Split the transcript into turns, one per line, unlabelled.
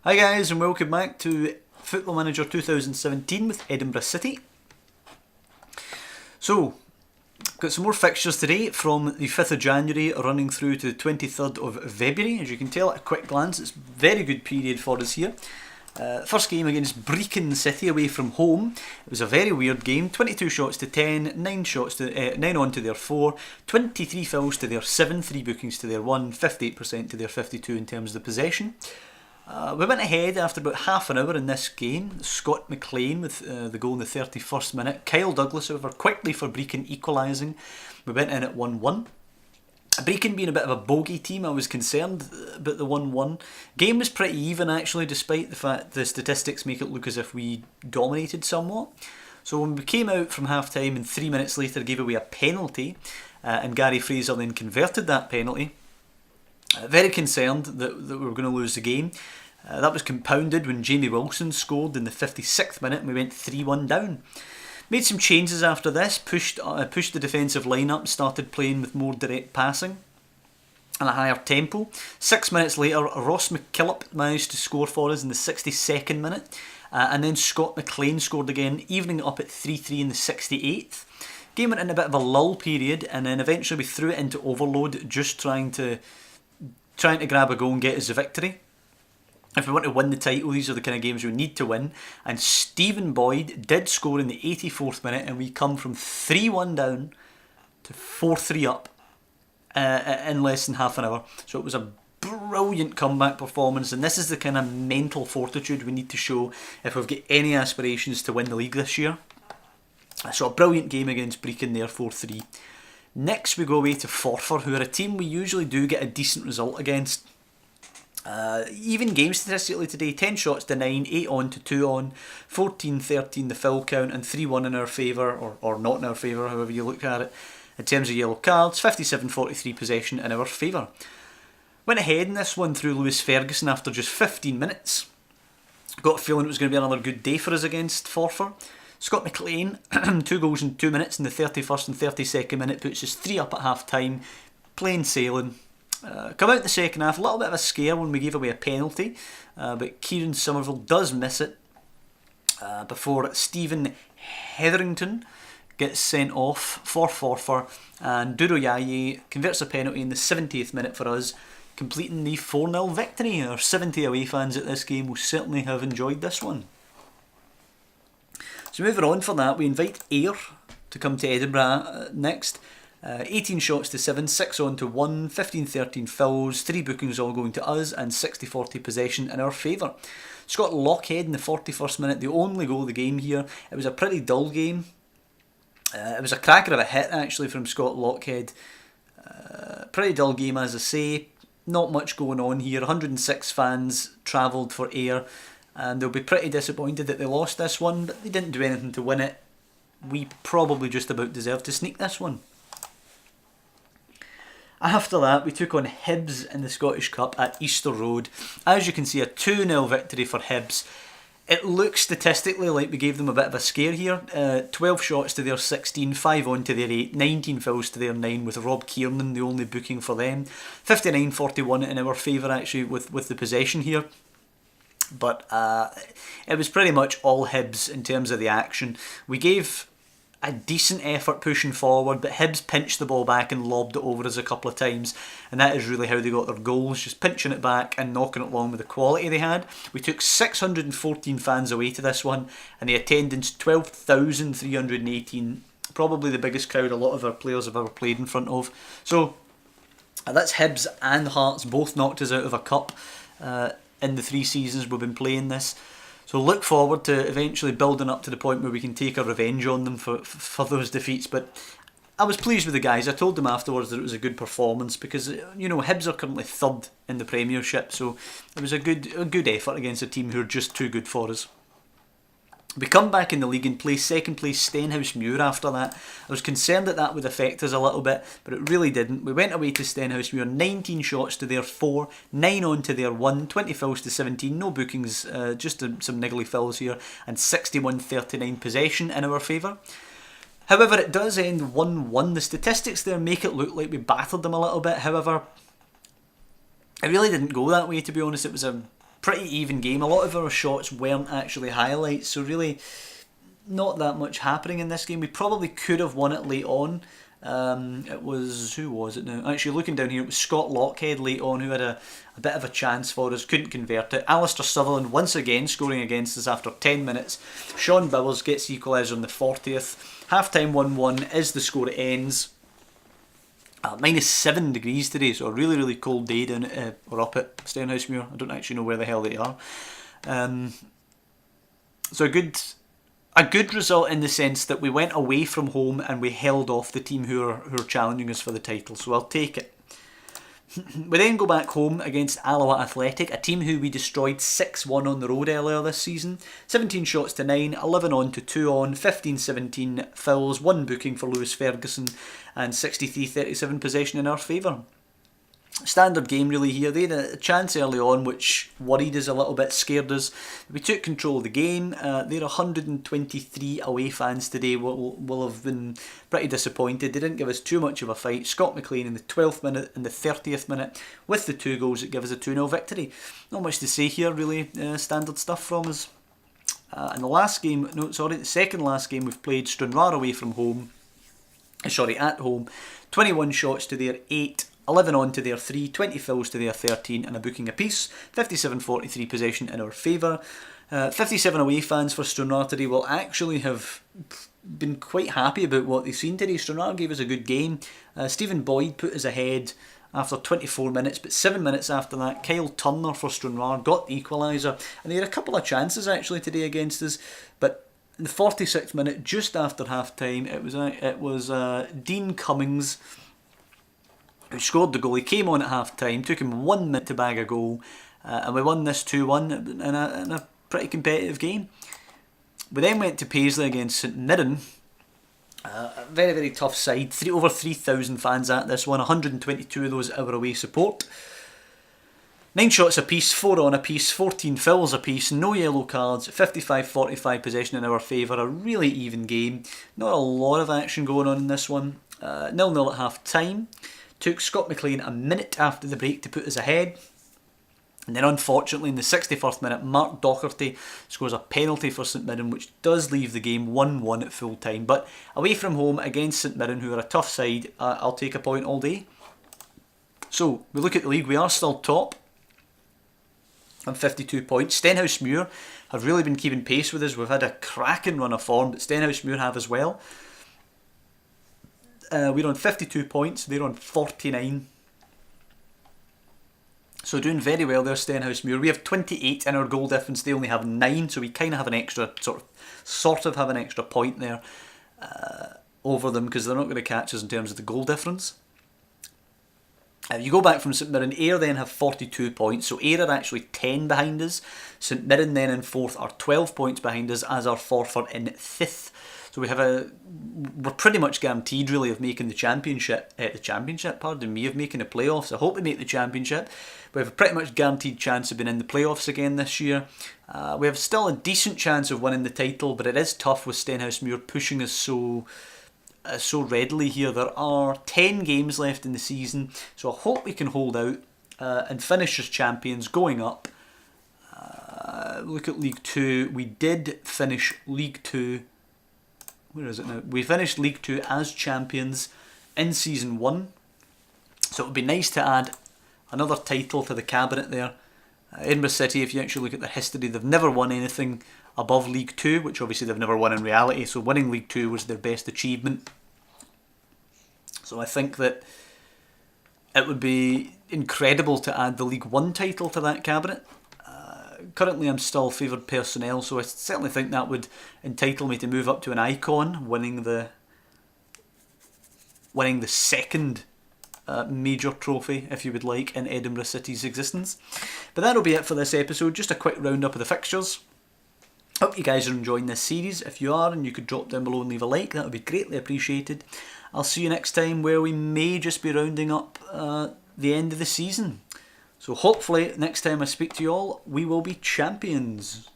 Hi guys, and welcome back to Football Manager 2017 with Edinburgh City. So, got some more fixtures today from the 5th of January running through to the 23rd of February. As you can tell at a quick glance, it's a very good period for us here. First game against Brecon City away from home. It was a very weird game. 22 shots to 10, 9 on to their 4, 23 fouls to their 7, 3 bookings to their 1, 58% to their 52 in terms of the possession. We went ahead after about half an hour in this game. Scott McLean with the goal in the 31st minute. Kyle Douglas, however, quickly for Brecon equalising. We went in at 1-1. Brecon being a bit of a bogey team, I was concerned about the 1-1. Game was pretty even actually, despite the fact the statistics make it look as if we dominated somewhat. So when we came out from half time and 3 minutes later gave away a penalty, and Gary Fraser then converted that penalty, very concerned that we were going to lose the game. That was compounded when Jamie Wilson scored in the 56th minute and we went 3-1 down. Made some changes after this, pushed the defensive line up, started playing with more direct passing and a higher tempo. 6 minutes later, Ross McKillop managed to score for us in the 62nd minute, and then Scott McLean scored again, evening it up at 3-3 in the 68th. Game went in a bit of a lull period, and then eventually we threw it into overload, just trying to grab a goal and get us a victory. If we want to win the title, these are the kind of games we need to win. And Stephen Boyd did score in the 84th minute, and we come from 3-1 down to 4-3 up in less than half an hour. So it was a brilliant comeback performance, and this is the kind of mental fortitude we need to show if we've got any aspirations to win the league this year. So a brilliant game against Brecon there, 4-3. Next we go away to Forfar, who are a team we usually do get a decent result against. Even game statistically today, 10 shots to 9, 8 on to 2 on, 14-13 the foul count, and 3-1 in our favour, or not in our favour, however you look at it. In terms of yellow cards, 57-43 possession in our favour. Went ahead in this one through Lewis Ferguson after just 15 minutes. Got a feeling it was going to be another good day for us against Forfar. Scott McLean, 2 goals in 2 minutes in the 31st and 32nd minute, puts us 3 up at half time, plain sailing. Come out the second half, a little bit of a scare when we gave away a penalty, but Kieran Somerville does miss it before Stephen Hetherington gets sent off for Forfar, and Duro Yaye converts a penalty in the 70th minute for us, completing the 4-0 victory. Our 70 away fans at this game will certainly have enjoyed this one. So moving on for that, we invite Ayr to come to Edinburgh next. 18 shots to 7, 6 on to 1, 15-13 fouls, 3 bookings all going to us, and 60-40 possession in our favour. Scott Lockhead in the 41st minute, the only goal of the game here. It was a pretty dull game. It was a cracker of a hit actually from Scott Lockhead. Pretty dull game, as I say. Not much going on here. 106 fans travelled for Ayr, and they'll be pretty disappointed that they lost this one, but they didn't do anything to win it. We probably just about deserved to sneak this one. After that, we took on Hibs in the Scottish Cup at Easter Road. As you can see, a 2-0 victory for Hibs. It looks statistically like we gave them a bit of a scare here. 12 shots to their 16, 5 on to their 8, 19 fouls to their 9, with Rob Kiernan the only booking for them. 59-41 in our favour actually with the possession here. But it was pretty much all Hibs in terms of the action. We gave a decent effort pushing forward, but Hibs pinched the ball back and lobbed it over us a couple of times, and that is really how they got their goals, just pinching it back and knocking it along with the quality they had. We took 614 fans away to this one, and the attendance 12,318, probably the biggest crowd a lot of our players have ever played in front of. So that's Hibs and Hearts both knocked us out of a cup in the 3 seasons we've been playing this. So look forward to eventually building up to the point where we can take our revenge on them for those defeats. But I was pleased with the guys. I told them afterwards that it was a good performance because, you know, Hibs are currently third in the Premiership, so it was a good effort against a team who are just too good for us. We come back in the league and play second place Stenhousemuir after that. I was concerned that would affect us a little bit, but it really didn't. We went away to Stenhousemuir, 19 shots to their 4, 9 on to their 1, 20 fouls to 17, no bookings, just some niggly fouls here, and 61-39 possession in our favour. However, it does end 1-1. The statistics there make it look like we battered them a little bit. However, it really didn't go that way, to be honest. It was a pretty even game. A lot of our shots weren't actually highlights, so really not that much happening in this game. We probably could have won it late on. It was, who was it now? Actually, looking down here, it was Scott Lockhead late on who had a bit of a chance for us, couldn't convert it. Alistair Sutherland once again scoring against us after 10 minutes. Sean Bowers gets the equaliser on the 40th. Half-time 1-1 is the score it ends. -7 degrees today, so a really, really cold day down at, or up at Stenhousemuir. I don't actually know where the hell they are. So a good result in the sense that we went away from home and we held off the team who are challenging us for the title, so I'll take it. We then go back home against Alloa Athletic, a team who we destroyed 6-1 on the road earlier this season. 17 shots to 9, 11 on to 2 on, 15-17 fouls, 1 booking for Lewis Ferguson, and 63-37 possession in our favour. Standard game really here. They had a chance early on which worried us a little bit, scared us. We took control of the game. Their 123 away fans today will have been pretty disappointed. They didn't give us too much of a fight. Scott McLean in the 12th minute and the 30th minute with the 2 goals that give us a 2-0 victory. Not much to say here really, standard stuff from us. And the second last game we've played, Stranraer away from home. At home. 21 shots to their 8. 11 on to their 3, 20 fouls to their 13 and a booking apiece. 57-43 possession in our favour. 57 away fans for Stranraer today will actually have been quite happy about what they've seen today. Stranraer gave us a good game. Stephen Boyd put us ahead after 24 minutes, but 7 minutes after that, Kyle Turner for Stranraer got the equaliser, and they had a couple of chances actually today against us, but in the 46th minute, just after half time, it was Dean Cummings who scored the goal. He came on at half time, took him 1 minute to bag a goal, and we won this 2-1 in a pretty competitive game. We then went to Paisley against St Mirren, a very, very tough side. Over 3,000 fans at this one, 122 of those our away support. 9 shots apiece, 4 on apiece, 14 fouls apiece, no yellow cards, 55-45 possession in our favour, a really even game. Not a lot of action going on in this one. 0-0 at half time. Took Scott McLean a minute after the break to put us ahead. And then unfortunately in the 61st minute, Mark Docherty scores a penalty for St Mirren, which does leave the game 1-1 at full time. But away from home against St Mirren, who are a tough side, I'll take a point all day. So we look at the league, we are still top on 52 points. Stenhousemuir have really been keeping pace with us. We've had a cracking run of form, but Stenhousemuir have as well. We're on 52 points, they're on 49. So doing very well there, Stenhousemuir. We have 28 in our goal difference, they only have 9, so we kind of have an extra, sort of have an extra point there over them, because they're not going to catch us in terms of the goal difference. You go back from St Mirren, Ayr then have 42 points, so Ayr are actually 10 behind us. St Mirren then in 4th are 12 points behind us, as are Forfar in 5th. So we're pretty much guaranteed really of making of making the playoffs. I hope we make the championship. We have a pretty much guaranteed chance of being in the playoffs again this year. We have still a decent chance of winning the title, but it is tough with Stenhousemuir pushing us so readily here. There are 10 games left in the season, so I hope we can hold out and finish as champions going up. Look at League 2. We did finish League 2. Where is it now? We finished League 2 as champions in Season 1. So it would be nice to add another title to the cabinet there. Edinburgh City, if you actually look at their history, they've never won anything above League 2, which obviously they've never won in reality. So winning League 2 was their best achievement. So I think that it would be incredible to add the League 1 title to that cabinet. Currently I'm still favoured personnel, so I certainly think that would entitle me to move up to an icon, winning the second major trophy, if you would like, in Edinburgh City's existence. But that'll be it for this episode, just a quick roundup of the fixtures. Hope you guys are enjoying this series. If you are, and you could drop down below and leave a like, that would be greatly appreciated. I'll see you next time, where we may just be rounding up the end of the season. So hopefully next time I speak to you all, we will be champions.